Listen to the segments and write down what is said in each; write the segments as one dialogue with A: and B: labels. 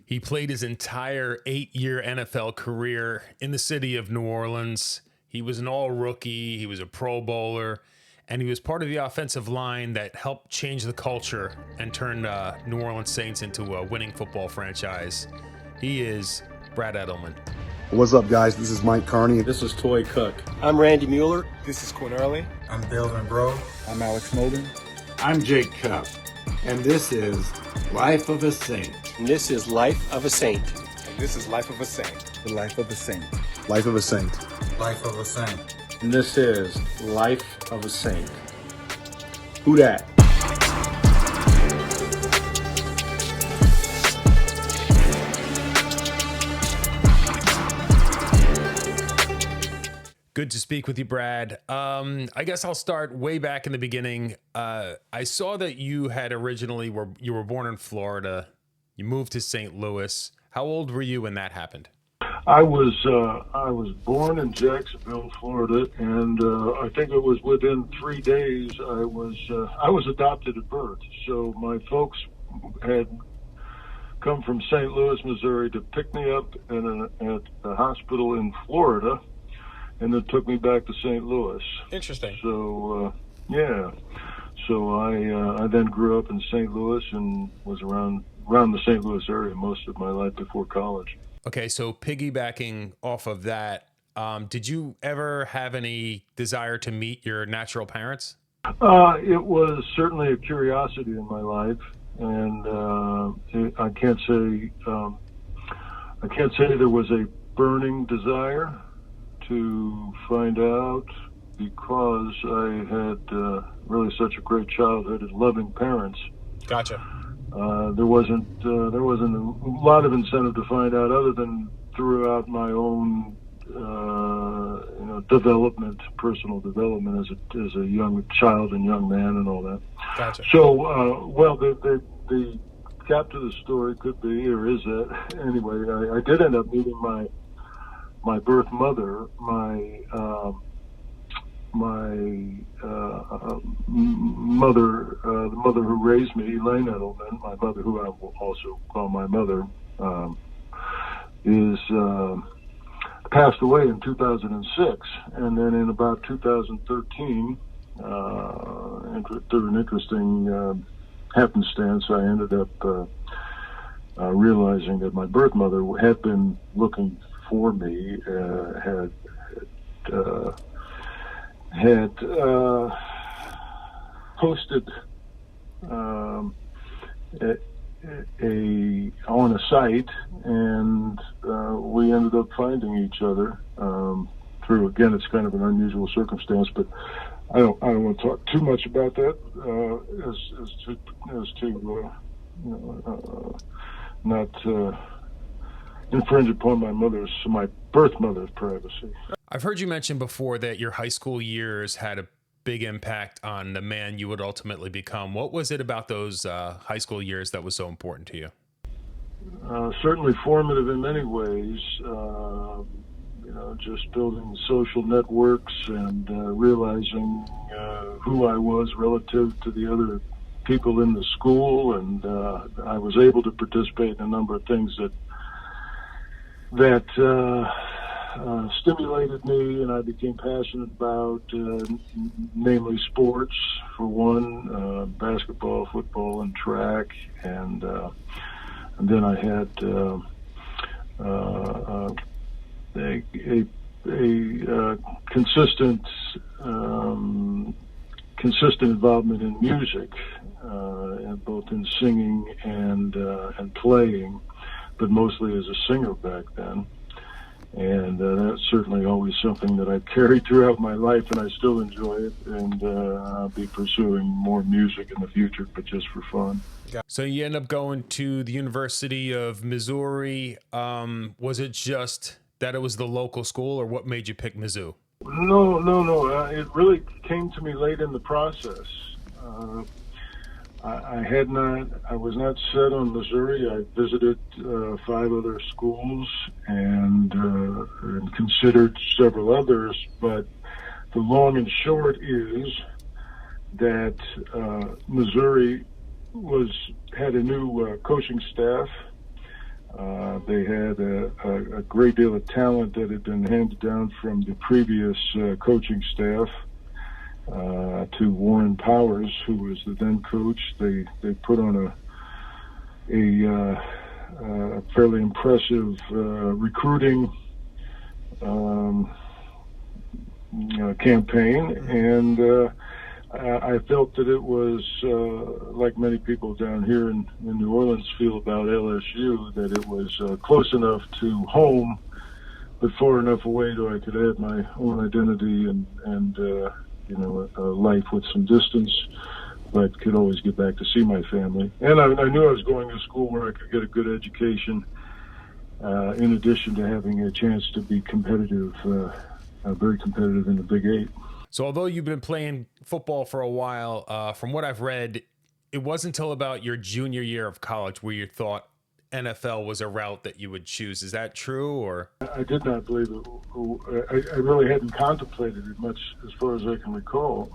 A: He played his entire 8-year NFL career in the city of New Orleans. He was an all-rookie. He was a Pro Bowler. And he was part of the offensive line that helped change the culture and turn New Orleans Saints into a winning football franchise. He is Brad Edelman.
B: What's up, guys? This is Mike Carney.
C: This is Toy Cook.
D: I'm Randy Mueller.
E: This is Quinn Early.
F: I'm Delvin Bro.
G: I'm Alex Molden.
H: I'm Jake Cup. And this is Life of a Saint.
D: And this is Life of a Saint.
E: And this is Life of a Saint.
G: The Life of a Saint.
B: Life of a Saint.
F: Life of a Saint.
C: And this is Life of a Saint. Whodat?
A: Good to speak with you, Brad. I guess I'll start way back in the beginning. I saw that you had originally you were born in Florida. You moved to St. Louis. How old were you when that happened?
I: I was born in Jacksonville, Florida, and I think it was within 3 days I was adopted at birth. So my folks had come from St. Louis, Missouri, to pick me up at a hospital in Florida, and then took me back to St. Louis.
E: Interesting.
I: So yeah. So I then grew up in St. Louis and was around the St. Louis area most of my life before college.
A: Okay, so piggybacking off of that, did you ever have any desire to meet your natural parents?
I: It was certainly a curiosity in my life, and I can't say there was a burning desire to find out, because I had really such a great childhood and loving parents.
E: Gotcha.
I: There wasn't a lot of incentive to find out, other than throughout my own personal development as a young child and young man and all that.
E: Gotcha.
I: So the gap to the story could be, or is that anyway? I did end up meeting my birth mother, mother, the mother who raised me, Elaine Edelman, my mother, who I will also call my mother, is passed away in 2006, and then in about 2013, through an interesting happenstance, I ended up realizing that my birth mother had been looking for me, had posted on a site, and we ended up finding each other through, again, it's kind of an unusual circumstance, but I don't want to talk too much about that as to not infringe upon my birth mother's privacy.
A: I've heard you mention before that your high school years had a big impact on the man you would ultimately become. What was it about those high school years that was so important to you?
I: Certainly formative in many ways. Just building social networks and realizing who I was relative to the other people in the school, and I was able to participate in a number of things that stimulated me, and I became passionate about, namely sports, for one, basketball, football, and track, and then I had a consistent involvement in music, both in singing and playing, but mostly as a singer back then. And that's certainly always something that I've carried throughout my life, and I still enjoy it, and I'll be pursuing more music in the future, but just for fun.
A: So you end up going to the University of Missouri. Was it just that it was the local school, or what made you pick Mizzou?
I: No. It really came to me late in the process. I was not set on Missouri. I visited 5 other schools and considered several others, but the long and short is that Missouri had a new coaching staff. They had a great deal of talent that had been handed down from the previous coaching staff to Warren Powers, who was the then coach. They put on a fairly impressive recruiting campaign, and I felt that it was, like many people down here in New Orleans feel about LSU, that it was close enough to home, but far enough away that I could add my own identity and a life with some distance, but could always get back to see my family. And I knew I was going to school where I could get a good education, in addition to having a chance to be competitive, very competitive in the Big Eight.
A: So although you've been playing football for a while, from what I've read, it wasn't until about your junior year of college where you thought NFL was a route that you would choose. Is that true? Or
I: I did not believe it. I really hadn't contemplated it much as far as I can recall.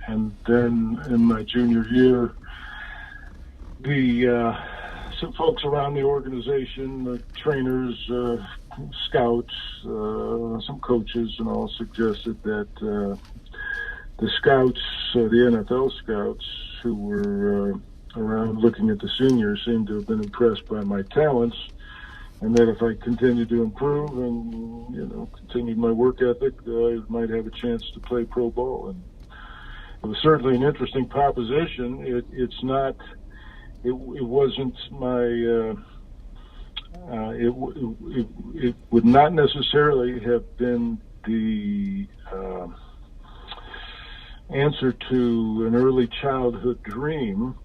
I: And then in my junior year, some folks around the organization, the trainers, scouts, some coaches and all suggested that the scouts, the NFL scouts who were around looking at the seniors seemed to have been impressed by my talents, and that if I continued to improve and continued my work ethic, I might have a chance to play pro ball. And it was certainly an interesting proposition. It wasn't my. It would not necessarily have been the answer to an early childhood dream.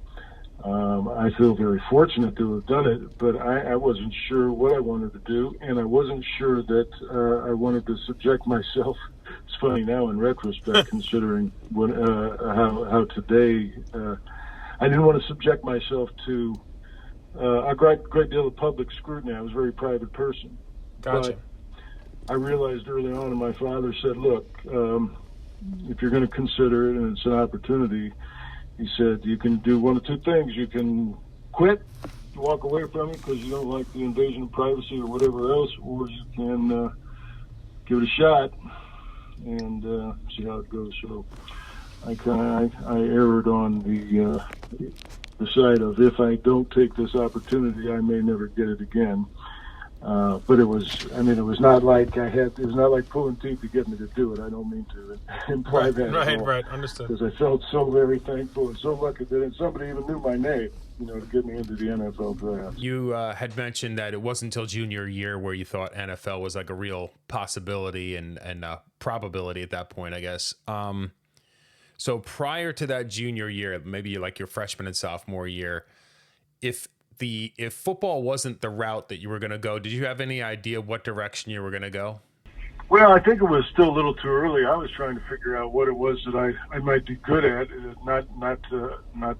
I: I feel very fortunate to have done it, but I wasn't sure what I wanted to do, and I wasn't sure that I wanted to subject myself. It's funny now in retrospect, considering how today I didn't want to subject myself to a great deal of public scrutiny. I was a very private person.
E: Gotcha.
I: But I realized early on, and my father said, look, if you're going to consider it and it's an opportunity, he said, you can do one of two things. You can quit, walk away from it because you don't like the invasion of privacy or whatever else, or you can give it a shot and see how it goes. So I erred on the side of, if I don't take this opportunity, I may never get it again. But it was not like it was not like pulling teeth to get me to do it. I don't mean to imply that at all.
E: Right, understood.
I: Because I felt so very thankful and so lucky that somebody even knew my name, to get me into the NFL draft.
A: you had mentioned that it wasn't until junior year where you thought NFL was like a real possibility and probability at that point, I guess. So prior to that junior year, maybe like your freshman and sophomore year, if football wasn't the route that you were going to go, did you have any idea what direction you were going to go?
I: Well, I think it was still a little too early. I was trying to figure out what it was that I might be good at, not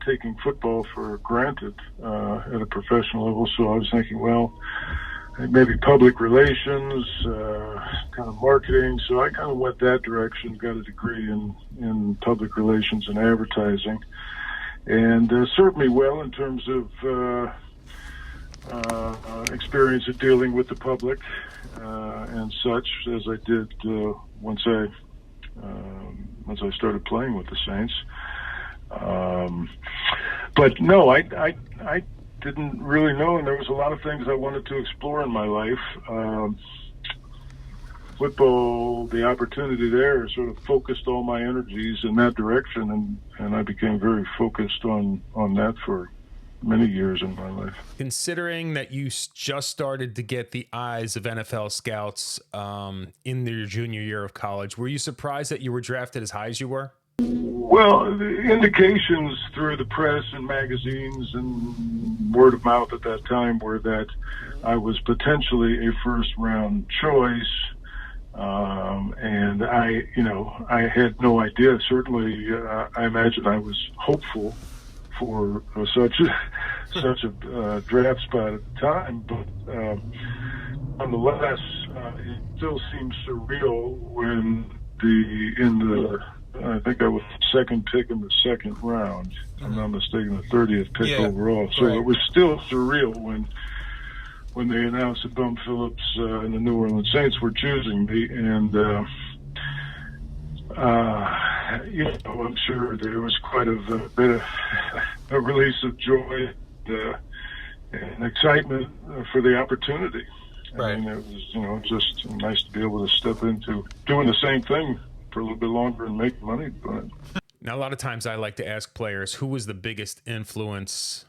I: taking football for granted at a professional level. So I was thinking, well, maybe public relations, kind of marketing. So I kind of went that direction, got a degree in public relations and advertising, and served me well in terms of experience of dealing with the public and such, as I did once I started playing with the Saints. But no, I didn't really know, and there was a lot of things I wanted to explore in my life. Football, the opportunity there sort of focused all my energies in that direction, and I became very focused on that for many years in my life.
A: Considering that you just started to get the eyes of NFL scouts in your junior year of college, were you surprised that you were drafted as high as you were?
I: Well, the indications through the press and magazines and word of mouth at that time were that I was potentially a first-round choice, and I had no idea. Certainly, I imagine I was hopeful for such a draft spot at the time, but nonetheless, it still seems surreal when I think I was the second pick in the second round, if I'm not mistaken, the 30th pick overall. So It was still surreal when when they announced that Bum Phillips and the New Orleans Saints were choosing me, and I'm sure there was quite a bit of a release of joy and excitement for the opportunity.
E: Right.
I: I mean, it was, just nice to be able to step into doing the same thing for a little bit longer and make money. But
A: now, a lot of times I like to ask players, who was the biggest influence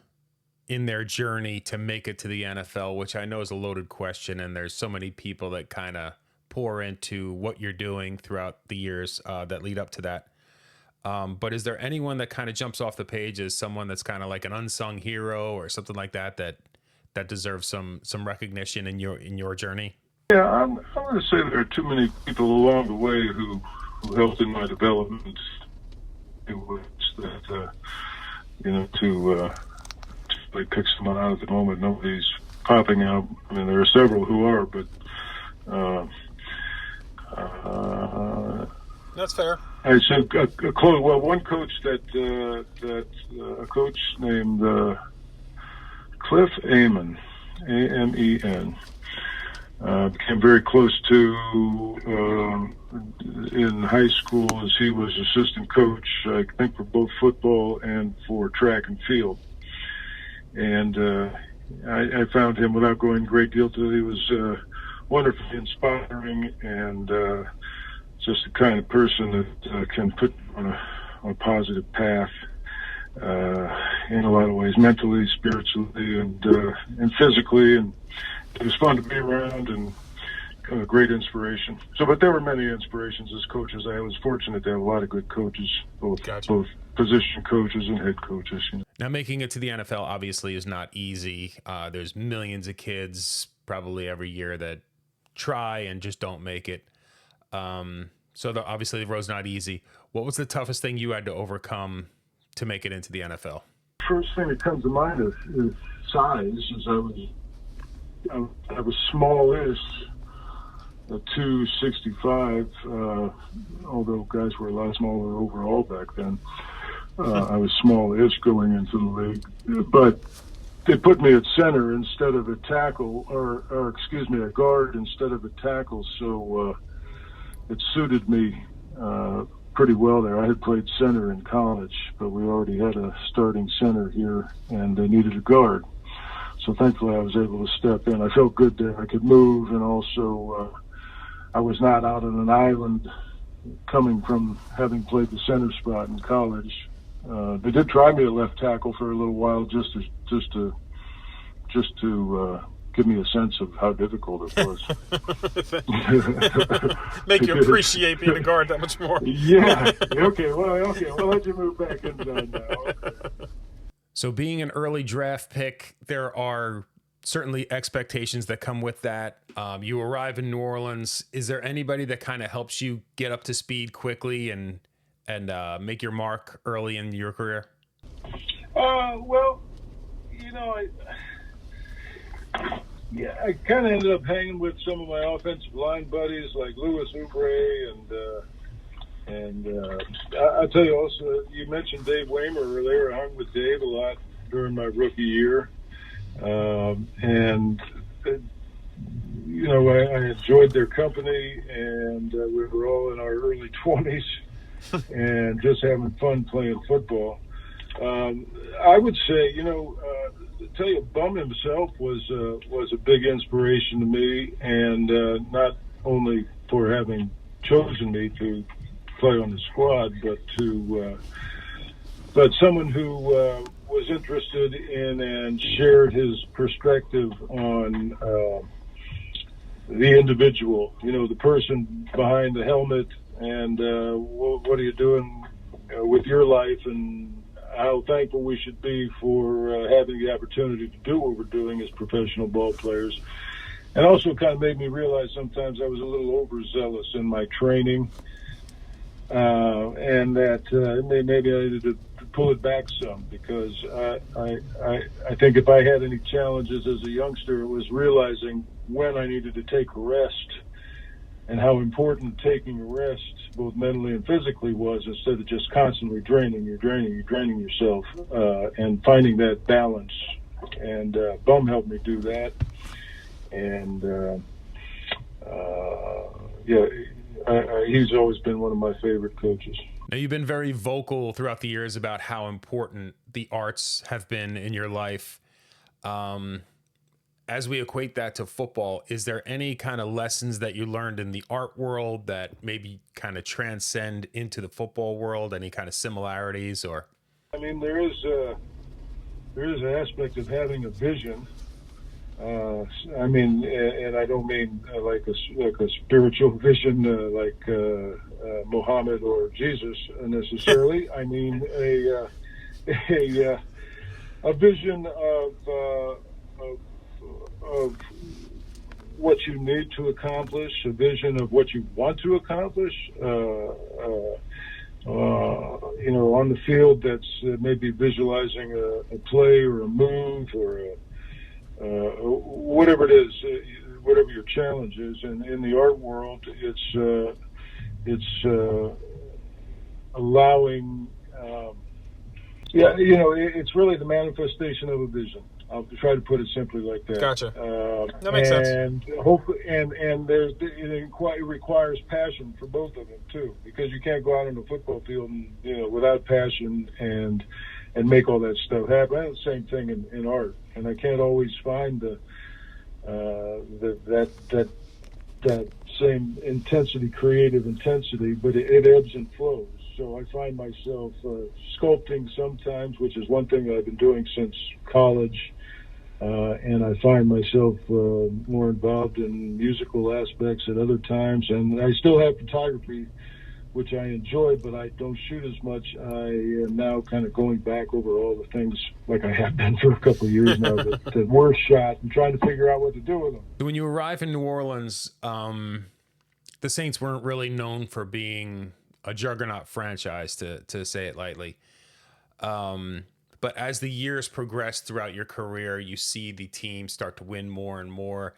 A: in their journey to make it to the NFL, which I know is a loaded question, and there's so many people that kind of pour into what you're doing throughout the years that lead up to that. But is there anyone that kind of jumps off the page as someone that's kind of like an unsung hero or something like that deserves some recognition in your journey?
I: yeah, I'm going to say there are too many people along the way who helped in my development. To pick someone out at the moment, nobody's popping out. I mean, there are several who are, but
E: That's fair.
I: I said one coach that a coach named Cliff Amen, Amen, became very close to in high school, as he was assistant coach, I think, for both football and for track and field. And I found him, without going a great deal to it, he was wonderfully inspiring and just the kind of person that can put you on a positive path in a lot of ways, mentally, spiritually, and physically. And it was fun to be around and a great inspiration. But there were many inspirations as coaches. I was fortunate to have a lot of good coaches, both position coaches and head coaches.
A: Now, making it to the NFL obviously is not easy. There's millions of kids probably every year that try and just don't make it. Obviously the road's not easy. What was the toughest thing you had to overcome to make it into the NFL?
I: First thing that comes to mind is size. As I was smallish, 265, although guys were a lot smaller overall back then. I was smallish going into the league, but they put me at center instead of a tackle, or a guard instead of a tackle. So it suited me pretty well there. I had played center in college, but we already had a starting center here, and they needed a guard. So thankfully I was able to step in. I felt good there. I could move, and also I was not out on an island coming from having played the center spot in college. They did try me at left tackle for a little while just to give me a sense of how difficult it was.
E: Make you appreciate being a guard that much more.
I: Yeah. Okay. Well, we'll let you move back into that now. Okay.
A: So being an early draft pick, there are certainly expectations that come with that. You arrive in New Orleans. Is there anybody that kind of helps you get up to speed quickly and make your mark early in your career?
I: I kind of ended up hanging with some of my offensive line buddies like Louis Oubre and I'll tell you also, you mentioned Dave Waymer earlier. I hung with Dave a lot during my rookie year. I enjoyed their company, and we were all in our early 20s and just having fun playing football. I would say, to tell you, Bum himself was a big inspiration to me, and not only for having chosen me to play on the squad, but someone who was interested in and shared his perspective on the individual, the person behind the helmet, and what are you doing with your life, and how thankful we should be for having the opportunity to do what we're doing as professional ball players. And also kind of made me realize sometimes I was a little overzealous in my training, and that maybe I needed to pull it back some, because I think if I had any challenges as a youngster, it was realizing when I needed to take a rest and how important taking a rest, both mentally and physically, was, instead of just constantly draining yourself, and finding that balance. And Bum helped me do that. and yeah, he's always been one of my favorite coaches.
A: Now, you've been very vocal throughout the years about how important the arts have been in your life. As we equate that to football, is there any kind of lessons that you learned in the art world that maybe kind of transcend into the football world? Any kind of similarities? Or
I: I mean, there is an aspect of having a vision. I mean, and I don't mean like a spiritual vision like Muhammad or Jesus necessarily. I mean a vision of what you need to accomplish, a vision of what you want to accomplish. On the field, that's maybe visualizing a play or a move or whatever it is, whatever your challenge is. And in the art world, it's allowing, it's really the manifestation of a vision. I'll try to put it simply like that.
E: Gotcha. That makes sense.
I: And hopefully, and it requires passion for both of them too, because you can't go out on the football field and, without passion and make all that stuff happen. That's the same thing in art, and I can't always find that same intensity, creative intensity, but it ebbs and flows. So I find myself sculpting sometimes, which is one thing that I've been doing since college. And I find myself more involved in musical aspects at other times. And I still have photography, which I enjoy, but I don't shoot as much. I am now kind of going back over all the things like I have been for a couple of years now that were shot and trying to figure out what to do with them.
A: when you arrive in New Orleans, the Saints weren't really known for being a juggernaut franchise, to say it lightly. But as the years progress throughout your career, you see the team start to win more and more.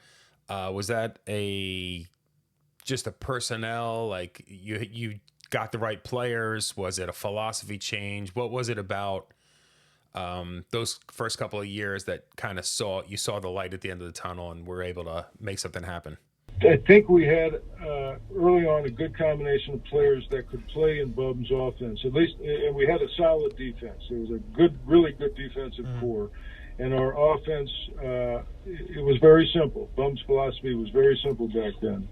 A: Was that just a personnel, like you got the right players? Was it a philosophy change? What was it about those first couple of years that kind of saw the light at the end of the tunnel and were able to make something happen?
I: I think we had early on a good combination of players that could play in Bum's offense, at least, and we had a solid defense. There was a really good defensive core, and our offense, it was very simple. Bum's philosophy was very simple back then,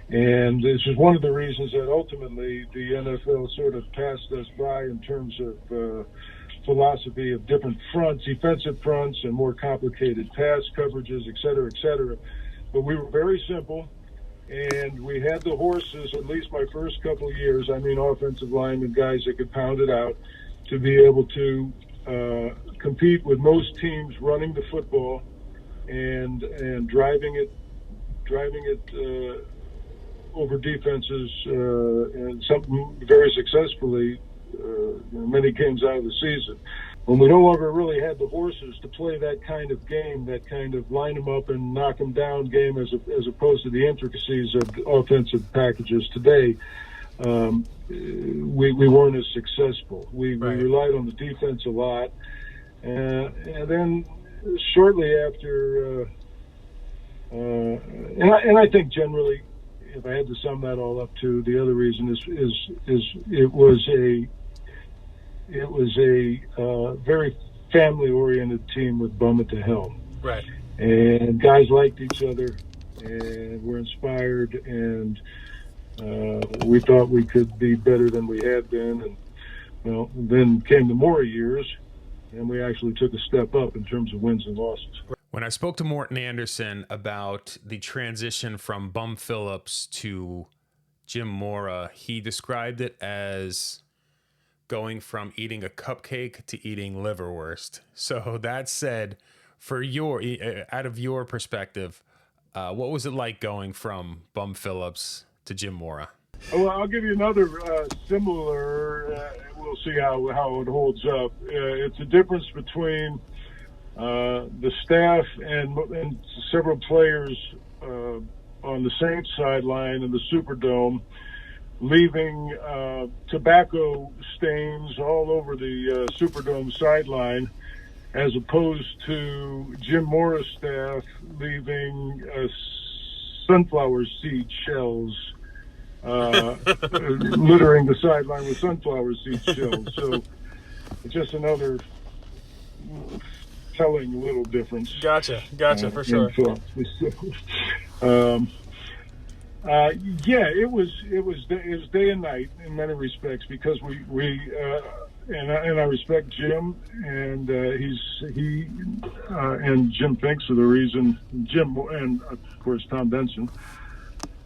I: and this is one of the reasons that ultimately the NFL sort of passed us by in terms of philosophy of different fronts, defensive fronts, and more complicated pass coverages, et cetera, et cetera. But we were very simple, and we had the horses, at least my first couple of years, I mean offensive linemen, guys that could pound it out, to be able to compete with most teams running the football and driving it over defenses, and some very successfully, many games out of the season. When we no longer really had the horses to play that kind of game, that kind of line them up and knock them down game, as opposed to the intricacies of the offensive packages today, we weren't as successful. We relied on the defense a lot, and then shortly after, and I think generally, if I had to sum that all up to, the other reason is it was a very family-oriented team with Bum at the helm.
E: Right.
I: And guys liked each other and were inspired, and we thought we could be better than we had been. And, well, then came the Maury years, and we actually took a step up in terms of wins and losses.
A: When I spoke to Morton Anderson about the transition from Bum Phillips to Jim Mora, he described it as going from eating a cupcake to eating liverwurst. So that said, out of your perspective, what was it like going from Bum Phillips to Jim Mora?
I: Well, I'll give you another similar. We'll see how it holds up. It's a difference between the staff and several players on the Saints sideline in the Superdome, leaving tobacco stains all over the Superdome sideline as opposed to Jim Morris' staff leaving sunflower seed shells, littering the sideline with sunflower seed shells. So just another telling little difference.
E: Gotcha, for sure.
I: Yeah, it was day and night in many respects, because and I respect Jim, and he and Jim Finks are the reason. Jim and of course Tom Benson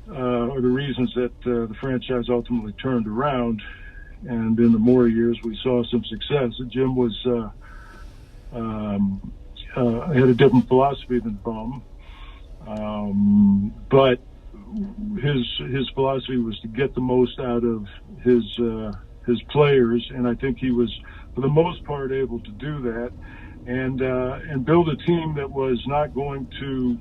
I: are the reasons that the franchise ultimately turned around. And in the Moore years, we saw some success. Jim was had a different philosophy than Bum, but his philosophy was to get the most out of his players, and I think he was, for the most part, able to do that, and build a team that was not going to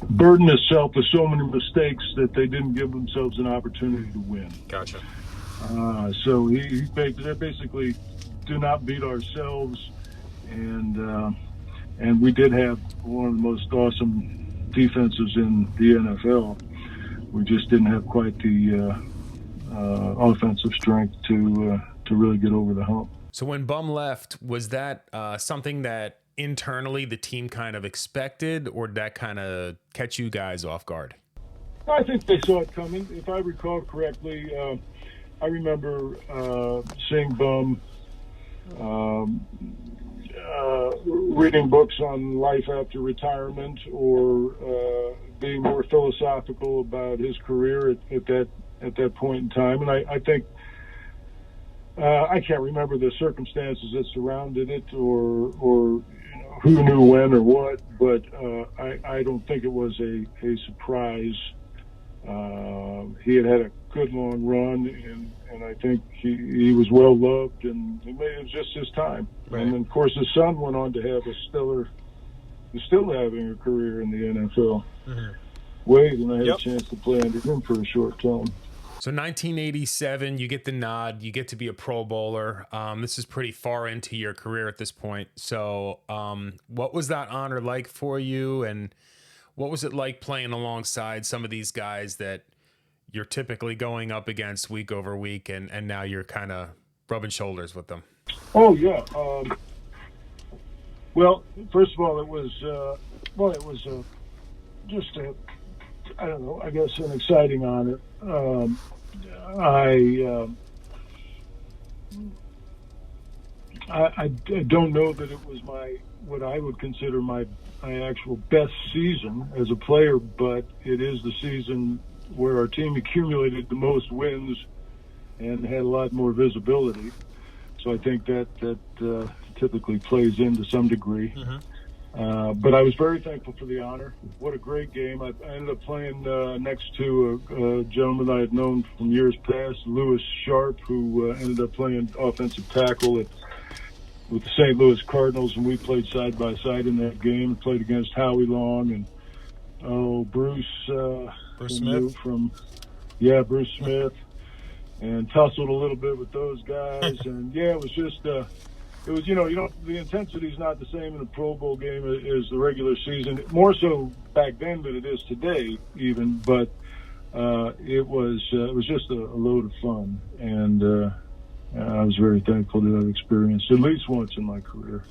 I: burden itself with so many mistakes that they didn't give themselves an opportunity to win.
E: Gotcha.
I: So he basically do not beat ourselves, and we did have one of the most awesome defenses in the NFL. We just didn't have quite the offensive strength to really get over the hump.
A: So when Bum left, was that something that internally the team kind of expected, or did that kind of catch you guys off guard?
I: I think they saw it coming. If I recall correctly, I remember seeing Bum reading books on life after retirement, or being more philosophical about his career at that point in time. And I think I can't remember the circumstances that surrounded it, or who knew when or what, but I don't think it was a surprise. He had a good long run, and I think he was well loved, and it was just his time. Right. And then, of course, his son went on to have is still having a career in the NFL. Mm-hmm. Wade and I had a chance to play under him for a short time.
A: So 1987, you get the nod, you get to be a Pro Bowler. This is pretty far into your career at this point. So what was that honor like for you, and what was it like playing alongside some of these guys that you're typically going up against week over week, and now you're kind of rubbing shoulders with them?
I: Oh, yeah. Well, first of all, it was just I don't know, I guess an exciting honor. I don't know that it was what I would consider my actual best season as a player, but it is the season where our team accumulated the most wins and had a lot more visibility. So I think that typically plays in to some degree. Mm-hmm. But I was very thankful for the honor. What a great game. I ended up playing next to a gentleman I had known from years past, Lewis Sharp, who ended up playing offensive tackle with the St. Louis Cardinals, and we played side by side in that game. Played against Howie Long and Bruce Smith Bruce Smith, and tussled a little bit with those guys. And yeah, it was just the intensity is not the same in a Pro Bowl game as the regular season. More so back then than it is today, even. But it was just a load of fun, and I was very thankful to have experienced at least once in my career.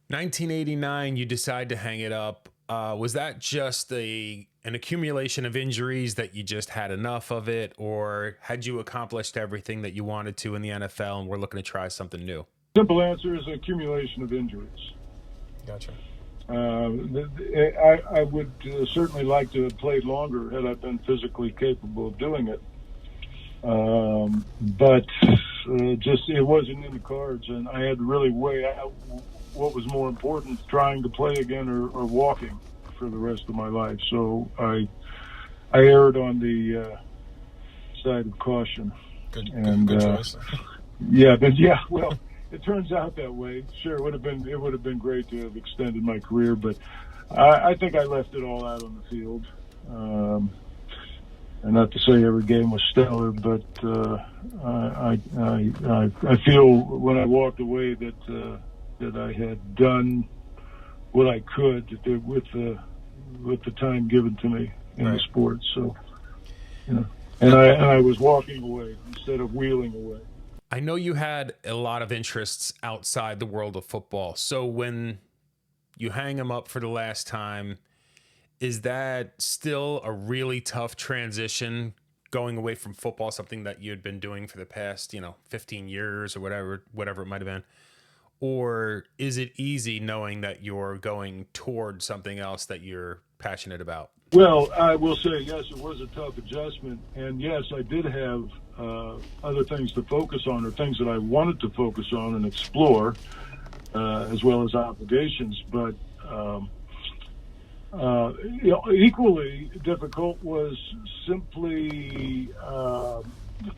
A: 1989, you decide to hang it up. Was that just an accumulation of injuries that you just had enough of it, or had you accomplished everything that you wanted to in the NFL and were looking to try something new?
I: Simple answer is accumulation of injuries.
E: Gotcha.
I: I would certainly like to have played longer had I been physically capable of doing it. But it wasn't in the cards, and I had to really weigh out what was more important, trying to play again or walking for the rest of my life. So I erred on the side of caution. Good choice. Well, it turns out that way. Sure, it would have been great to have extended my career, but I think I left it all out on the field. and not to say every game was stellar, but I feel when I walked away that I had done what I could with the time given to me in the sport. So, and I was walking away instead of wheeling away.
A: I know you had a lot of interests outside the world of football. So when you hang them up for the last time, is that still a really tough transition going away from football, something that you had been doing for the past, 15 years or whatever it might have been? Or is it easy knowing that you're going toward something else that you're passionate about?
I: Well, I will say, yes, it was a tough adjustment. And yes, I did have other things to focus on, or things that I wanted to focus on and explore, as well as obligations. But equally difficult was simply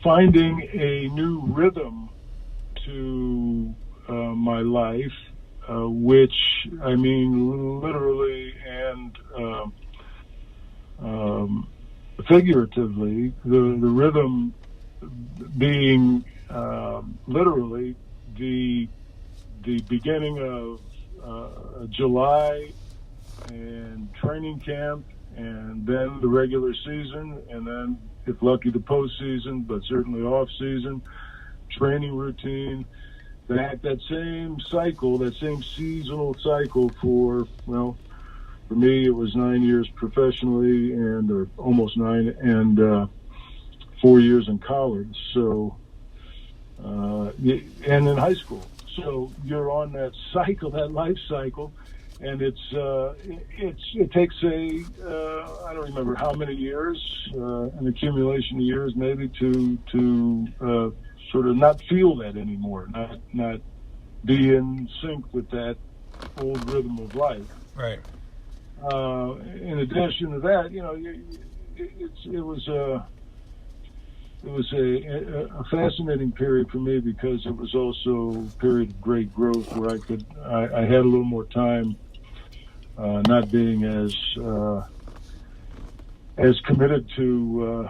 I: finding a new rhythm to my life, which, I mean, literally and figuratively, the rhythm being literally the beginning of July and training camp, and then the regular season, and then, if lucky, the postseason, but certainly off season, training routine. That same cycle, that same seasonal cycle for me, it was 9 years professionally, or almost 9, and 4 years in college. So, and in high school. So you're on that cycle, that life cycle, and it takes I don't remember how many years, an accumulation of years maybe, to sort of not feel that anymore, not be in sync with that old rhythm of life.
E: Right.
I: In addition to that, it was a fascinating period for me, because it was also a period of great growth where I had a little more time, not being as committed to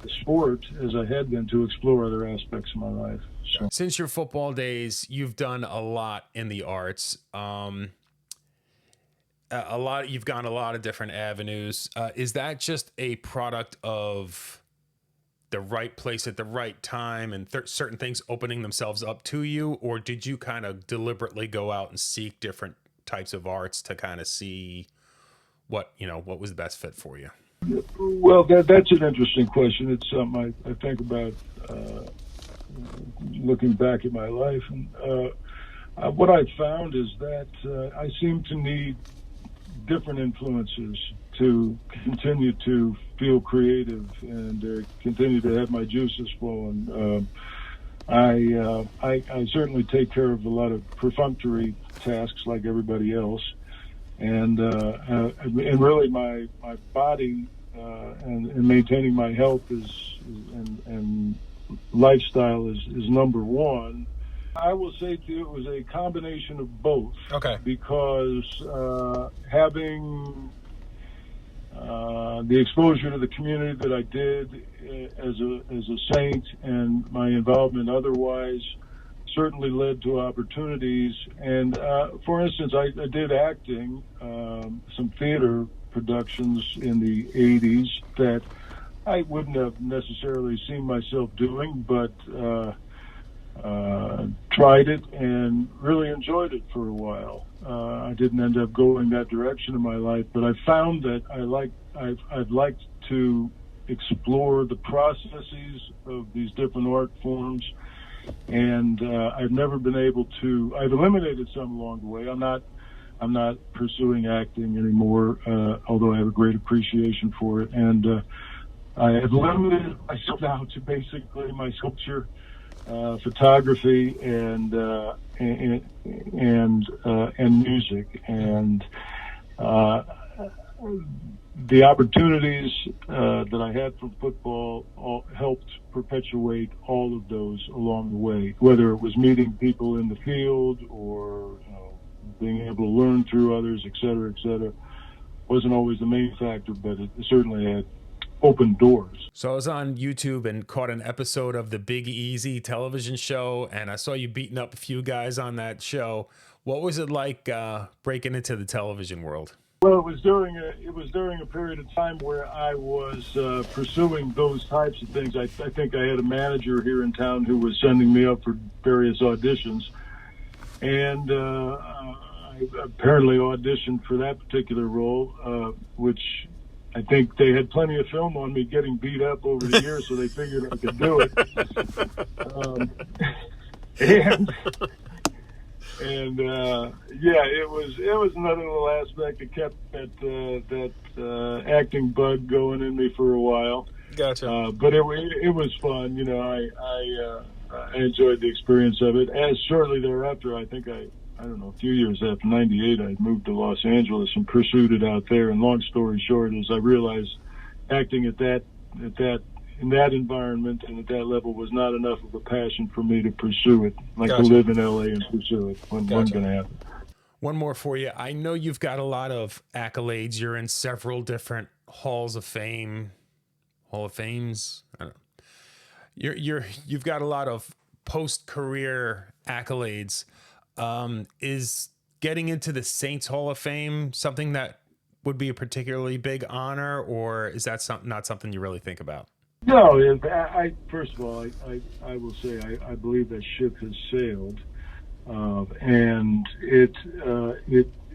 I: the sport as I had been to explore other aspects of my life. So.
A: Since your football days, you've done a lot in the arts. You've gone a lot of different avenues. Is that just a product of the right place at the right time and certain things opening themselves up to you, or did you kind of deliberately go out and seek different types of arts to kind of see what was the best fit for you?
I: Well, that's an interesting question. It's something I think about looking back at my life. And what I've found is that I seem to need different influences to continue to feel creative and continue to have my juices flowing. I certainly take care of a lot of perfunctory tasks like everybody else. And really my body and maintaining my health and lifestyle is number one. I will say to you, it was a combination of both.
E: Okay.
I: Because having the exposure to the community that I did as a Saint, and my involvement otherwise, certainly led to opportunities. And for instance, I did acting, some theater productions in the 80s that I wouldn't have necessarily seen myself doing, but tried it and really enjoyed it for a while. I didn't end up going that direction in my life, but I found that I'd like to explore the processes of these different art forms, and I've never been able to. I've eliminated some along the way. I'm not pursuing acting anymore, although I have a great appreciation for it, and I have limited myself now to basically my sculpture, photography, and music, and the opportunities that I had from football all helped perpetuate all of those along the way, whether it was meeting people in the field or being able to learn through others, et cetera, et cetera. Wasn't always the main factor, but it certainly had opened doors.
A: So I was on YouTube and caught an episode of the Big Easy television show, and I saw you beating up a few guys on that show. What was it like breaking into the television world?
I: Well, it was during a period of time where I was pursuing those types of things. I think I had a manager here in town who was sending me up for various auditions, and I apparently auditioned for that particular role, which I think they had plenty of film on me getting beat up over the years, so they figured I could do it. It was another little aspect that kept that acting bug going in me for a while.
E: Gotcha.
I: But it was fun. You know, I enjoyed the experience of it. As shortly thereafter, I think a few years after '98, I moved to Los Angeles and pursued it out there. And long story short is I realized acting in that environment and at that level was not enough of a passion for me to pursue it, like
E: Gotcha.
I: to live in LA and pursue it. Wasn't going to happen.
A: One more for you. I know you've got a lot of accolades. You're in several different halls of fame, Hall of Fames. I don't know. You've got a lot of post-career accolades. Is getting into the Saints Hall of Fame something that would be a particularly big honor, or is that not something you really think about?
I: No, first of all, I will say I believe that ship has sailed, and it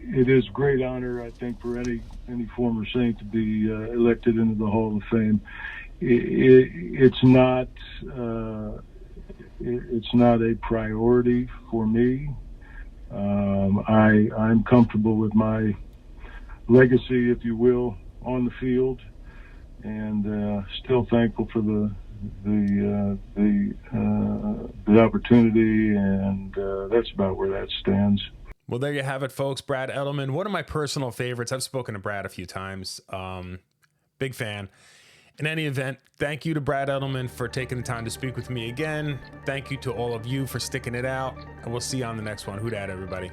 I: is great honor, I think, for any former Saint to be elected into the Hall of Fame. It's not a priority for me. I'm comfortable with my legacy, if you will, on the field, and still thankful for the opportunity, and that's about where that stands.
A: Well, there you have it, folks. Brad Edelman, one of my personal favorites. I've spoken to Brad a few times. Big fan. In any event, thank you to Brad Edelman for taking the time to speak with me again. Thank you to all of you for sticking it out, and we'll see you on the next one. Who dat, everybody?